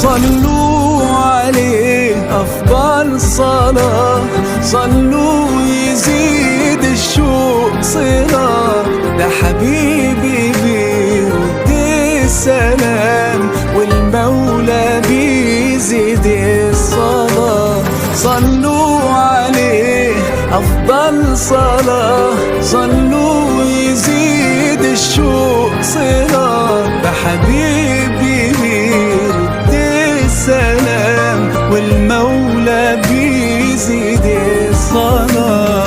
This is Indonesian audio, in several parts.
صلوا عليه أفضل صلاة، صلوا يزيد الشوق صلاة، ده حبيبي بيرد السلام والمولى بيزيد الصلاة. صلوا عليه أفضل صلاة، صلوا يزيد الشوق صلاة، ده حبيبي بيرد السلام والمولى بيزيد الصلاة.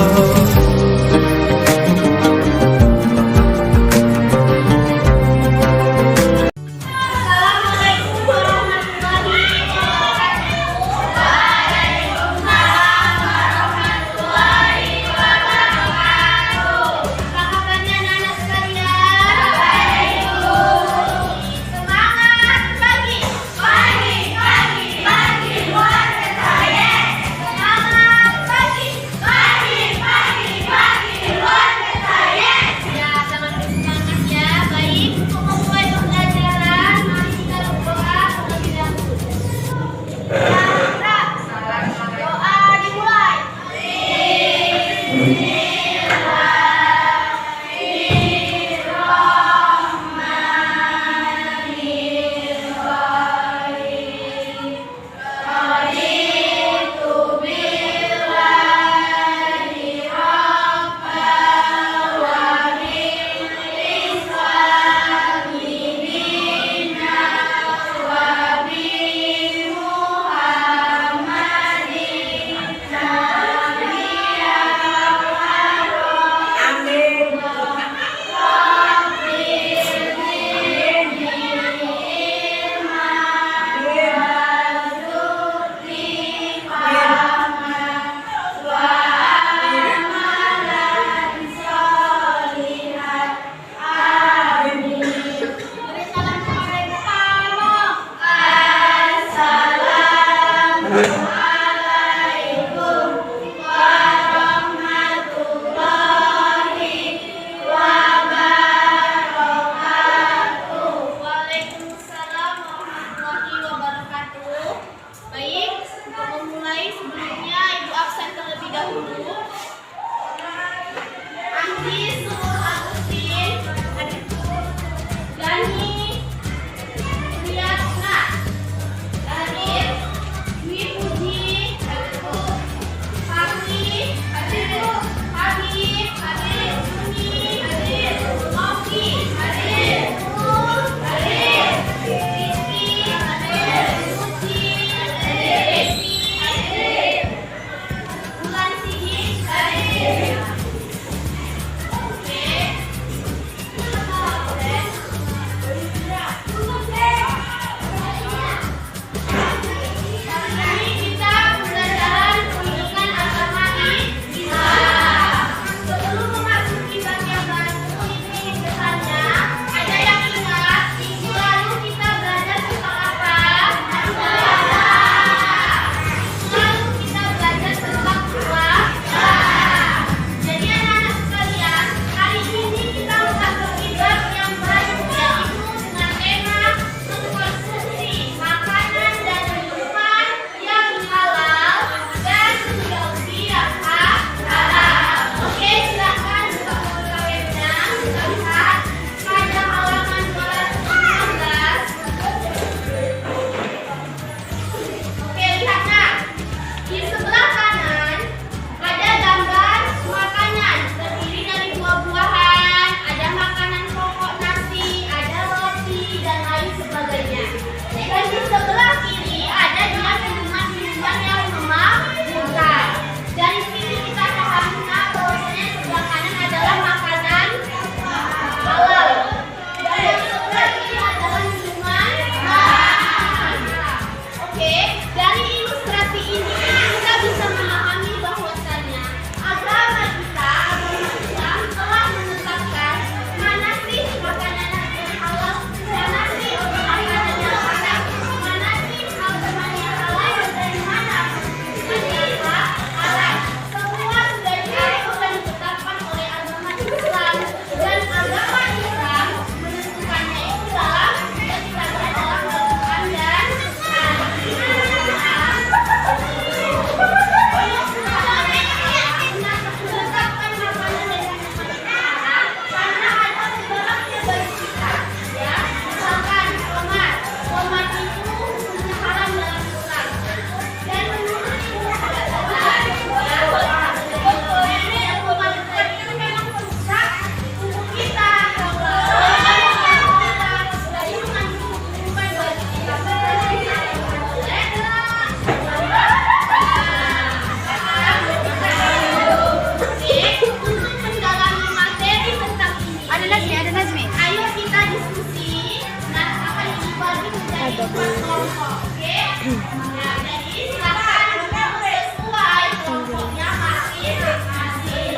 Jadi silakan sesuai kelompoknya masing-masing.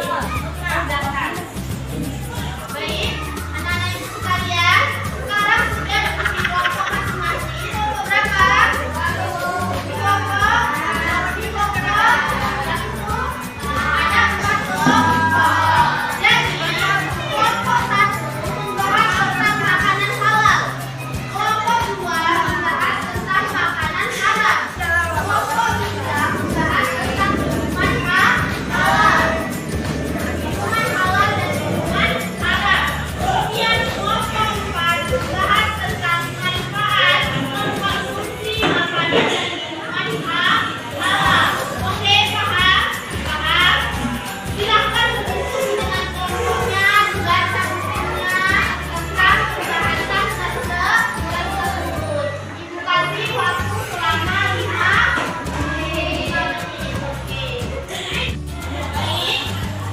Baik, anak-anak ibu sekalian, sekarang sudah berisi kelompok masing-masing. Berapa? Kelompok. Di kelompok. Ada 4 kelompok. Jadi kelompok 1 membahas tentang makanan halal. Kelompok 2 membahas tentang makanan haram. Kelompok 3 membahas tentang minuman halal. Minuman halal dan minuman haram. Kemudian kelompok 4 membahas tentang manfaat mengkonsumsi makanan dan minuman halal. Oke, paham? Paham? Silahkan berdiskusi dengan kelompoknya, dibaca bukunya tentang pembahasan tersebut. Ibu kasih waktu selama 5 menit. Oke. Baik,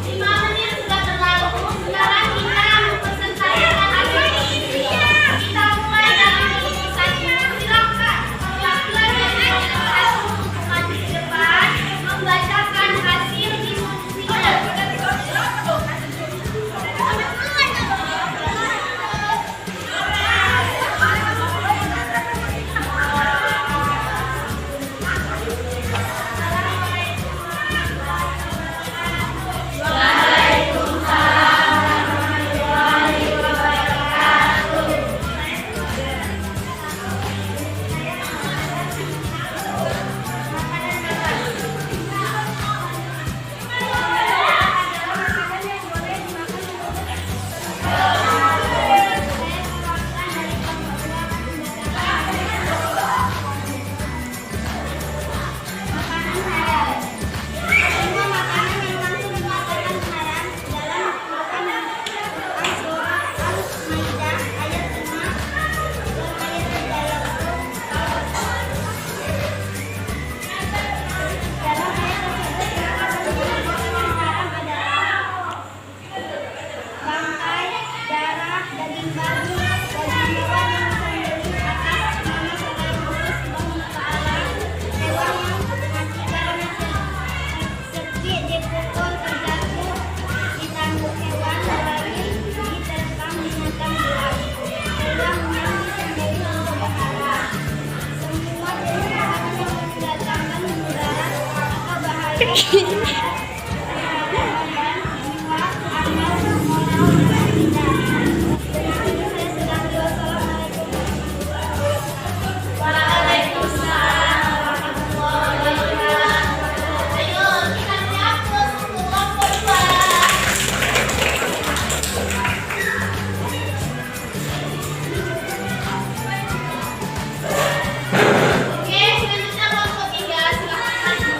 5 menit sudah berlalu. Sekarang kita mempresentasikan aktivitas. Kita mulai dari kelompok 1. Silakan. Laki-laki yang satu untuk maju ke depan membacakan hasil diskusinya. Semua makanan yang langsung dinyatakan haram dalam makanan surah Al-Maidah ayat 5 dan ayat 3 yaitu dalam ayat tersebut terdapat makanan yang haram adalah bangkai, darah, daging babi, daging hewan yang disembelih atas nama selain Allah Subhanahu wa Ta'ala, hewan yang mati karena sedikit dipukul terjatuh di tanduk hewan lain, diterkam binatang buas, hewan yang disembelih menjadi halal. Semua jenis makanan yang mendatangkan mudarat atau bahaya kesehatan, jiwa, amal, moral, dan akidah. Dengan ini saya sudahi. Wassalamualaikum. Waalaikumsalam warahmatullahi wabarakatuh. Ayo kita siap untuk kelompok 2. Oke, selanjutnya kelompok 3. Silakan maju.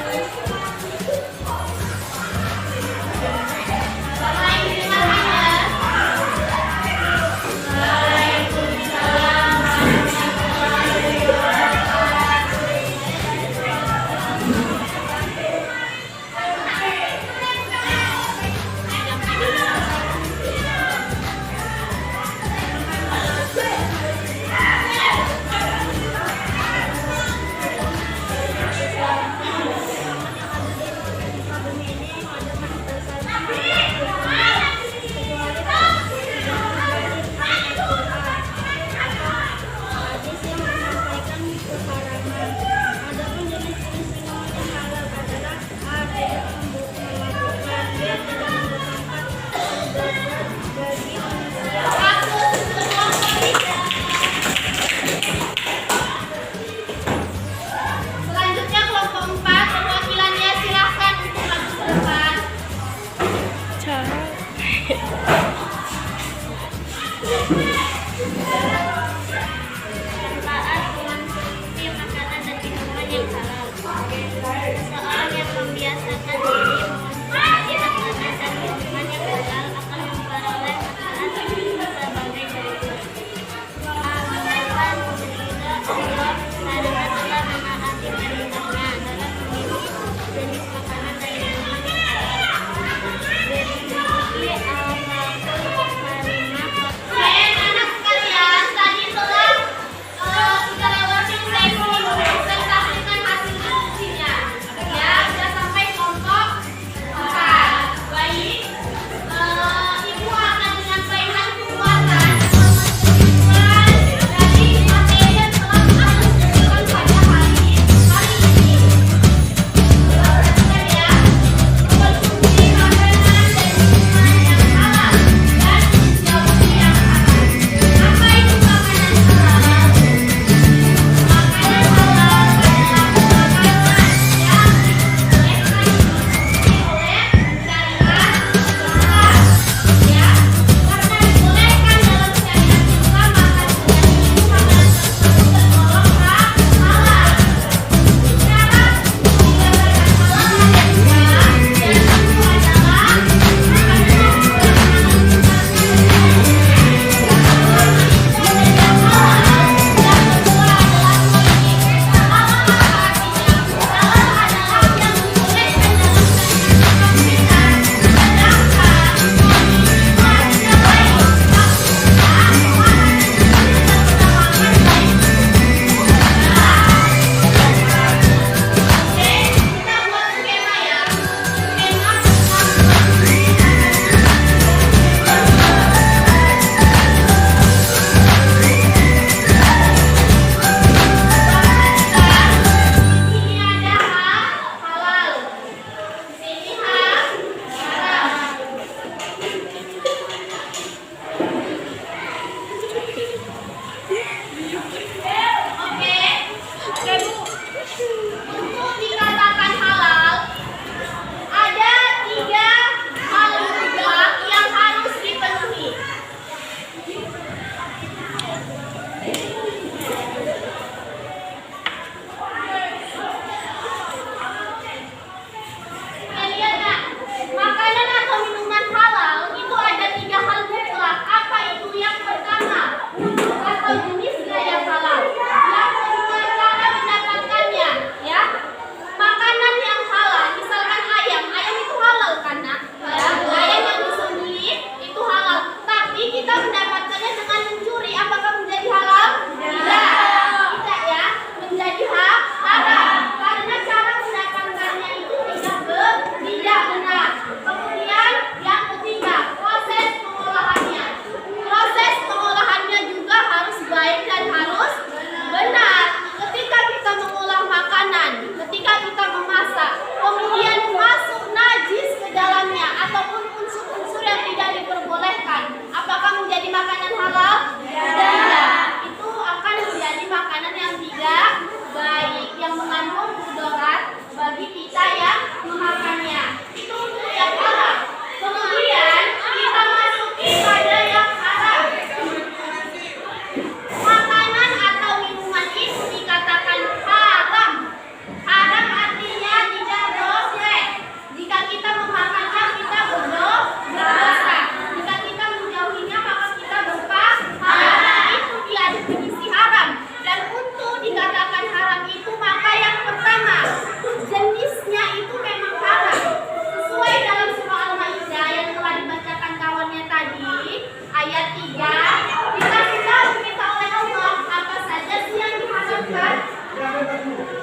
sejenisnya itu memang haram. Sesuai dalam surah Al-Maidah yang telah dibacakan kawannya tadi, ayat 3, dikasih tahu kita oleh Allah apa saja sih yang diharamkan.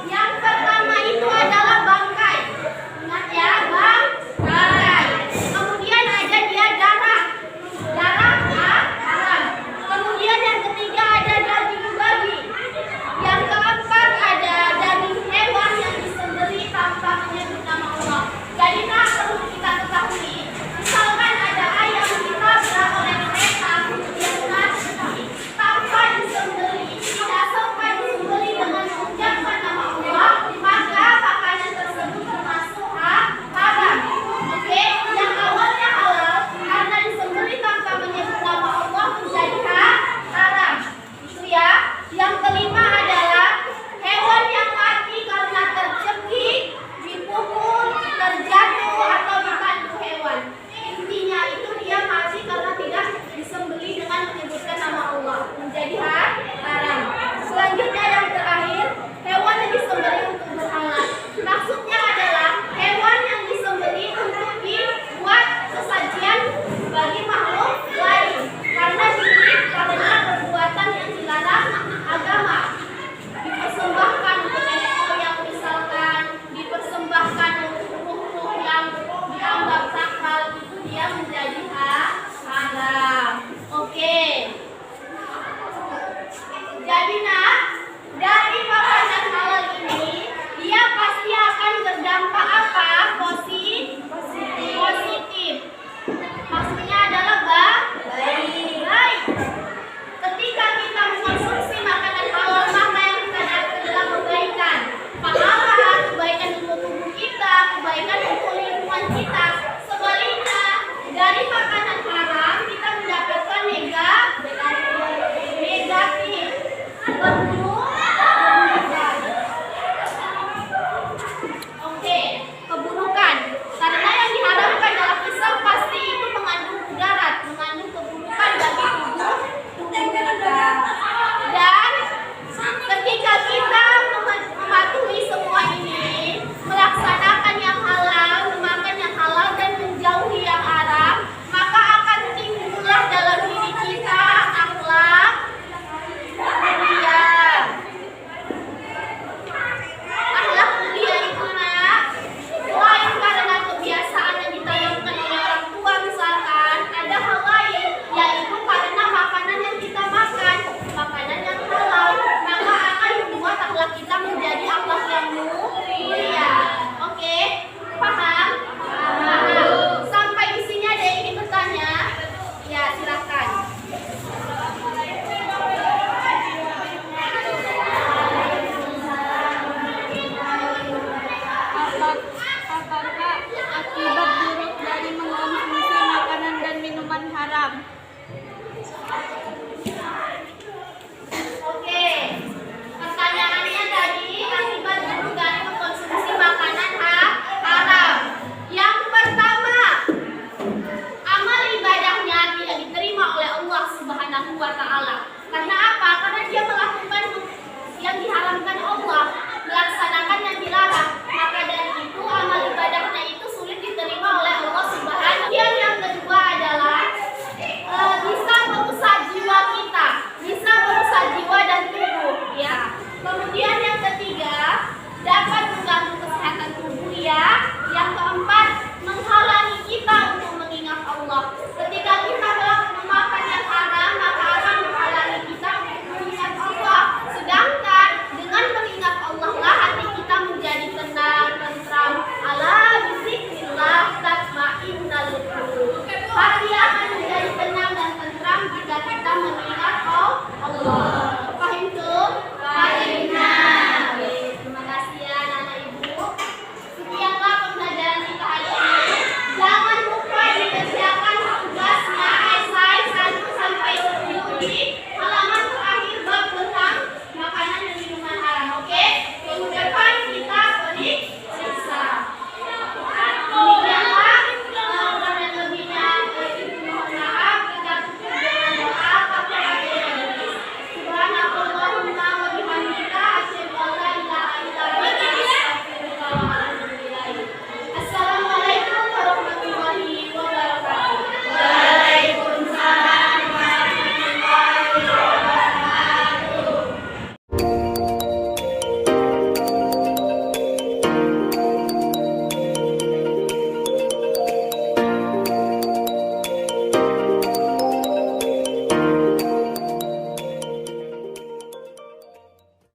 Yang pertama itu adalah bangkai. Ingat ya, bangkai. Kemudian ada dia darah. Darah haram. Kemudian yang ketiga ada daging babi. Yang keempat ada daging hewan yang disembelih tanpa menyebut nama Allah. Jadi perlu kita ketahui, misalkan ada ayam ditabrak oleh kereta yang mati tanpa disembelih, tidak sempat disembelih dengan mengucapkan nama Allah, maka makanan tersebut termasuk haram. Oke, yang awalnya halal karena disembelih tanpa menyebut nama Allah menjadi haram. Itu ya. Yang kelima adalah hewan yang mati karena tercekik, dipukul, terjatuh atau ditandu hewan. Intinya itu dia mati karena tidak disembelih dengan menyebutkan nama Allah, menjadi haram. Selanjutnya yang terakhir, hewan yang disembelih untuk berhala. Maksudnya adalah hewan yang disembelih untuk dibuat sesajian bagi makhluk lain karena karena perbuatan yang dilarang agama. Dipersembahkan untuk nenek moyang misalkan, dipersembahkan untuk ruh-ruh yang dianggap sakral, itu dia menjadi haram. Oke. Jadi dari makanan halal ini dia pasti akan berdampak apa? Positif. Maksudnya adalah baik. Ketika kita mengkonsumsi makanan halal, maka yang kita dapat adalah kebaikan, pahala, kebaikan untuk tubuh kita, kebaikan untuk lingkungan kita. Sebaliknya, dari makanan haram kita mendapatkan negatif. Keburukan. Karena yang diharapkan dalam Islam pasti itu mengandung mudarat, mengandung keburukan bagi tubuh kita. Dan ketika kita mematuhi semua ini, melaksanakan yang halal, memakan yang halal dan menjauhi yang haram, maka akan timbullah dalam diri kita akhlak mulia. Akhlak mulia itu selain karena kebiasaan yang ditanamkan oleh orang tua, misalkan ada hal lain, yaitu karena makanan yang kita makan, makanan yang halal, maka akan membuat akhlak kita menjadi akhlak yang mulia. Oke, paham? Paham. Sampai di sini ada yang ingin bertanya? Ya, silakan. Apakah akibat buruk dari mengkonsumsi makanan dan minuman haram? Oke, pertanyaannya tadi akibat buruk dari mengkonsumsi makanan haram. Yang pertama, amal ibadahnya tidak diterima oleh Allah Subhanahu wa Ta'ala. Karena apa? Karena dia melakukan yang diharamkan Allah, melaksanakan yang dilarang. Maka dari itu amal ibadahnya itu sulit diterima oleh Allah Subhanahu. Yang kedua adalah bisa merusak jiwa kita, bisa merusak jiwa dan tubuh, ya. Kemudian yang ketiga, dapat